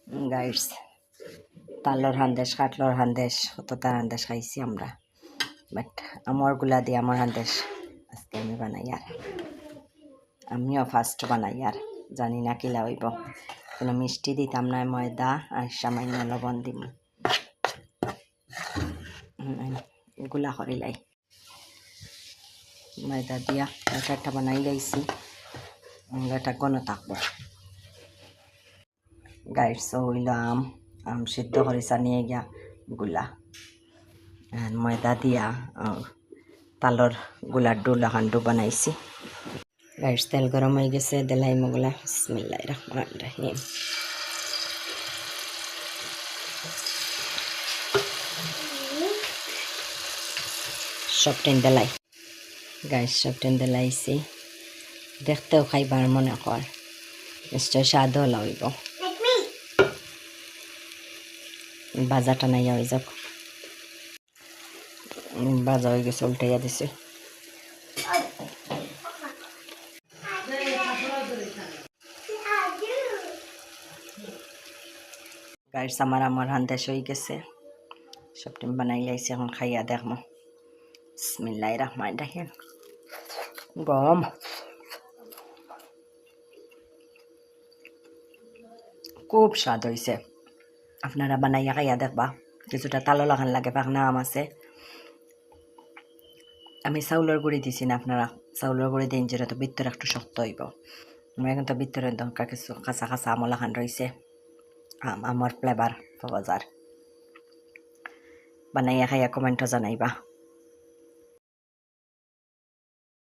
Guys তালর হান্দেশ কাটলর হান্দেশ কত তার হান্দেশ খাইছি আমরা, বাট আমরগুলা দিয়ে আমার হান্দেশ আজকে আমি বানাই। আর আমিও ফার্স্ট বানাই, আর জানি না কিলা হইব। কোনো মিষ্টি দিতাম না, ময়দা আর সামান্য লবণ দিম, গুলা করিলাই ময়দা দিয়া একটা বানাই লাইছি। এটা গণ থাকবো। গাইস হইল আম সিদ্ধ করে নিয়ে গিয়া গুলা ময়দা দিয়া তালর গুলার ডোলা খান্ডু বানাইছি। গাইস তেল গরম হয়ে গেছে, দেলাই মগুলা। বিসমিল্লাহির রহমানির রহিম। সব টেন দেলাই গাইস, সব টেন দেলাইছি। দেখতেও খাইবার মনে কর, নিশ্চয় স্বাদও লাগব। বাজাটা নাইয়া হয়ে যাক, বাজা হয়ে গেছে, উল্টাইয়া দিছে। গাইস আমার হান্দেশ হয়ে গেছে, সব টিম বানাই লাইছে। এখন খাইয়া দেখমো। বিসমিল্লাহির রহমানির রহিম। গরম, খুব স্বাদ হয়েছে। আপনারা বানাইয়া খাইয়া দেখবা। কিছুটা তালো লাগান লাগে, পাখনা আম আছে। আমি চাউলের গুঁড়ি দিছি না, আপনারা চাউলের গুঁড়ি দিন, যেটা তো ভিতরে একটু শক্ত হইব। এখন তো ভিতরে দরকার কিছু কাঁচা কাঁচা আমলা খান রয়েছে। আমার ফ্লেভার পাওয়া যায়। বানাইয়া খাইয়া কমেন্টও জানাইবা।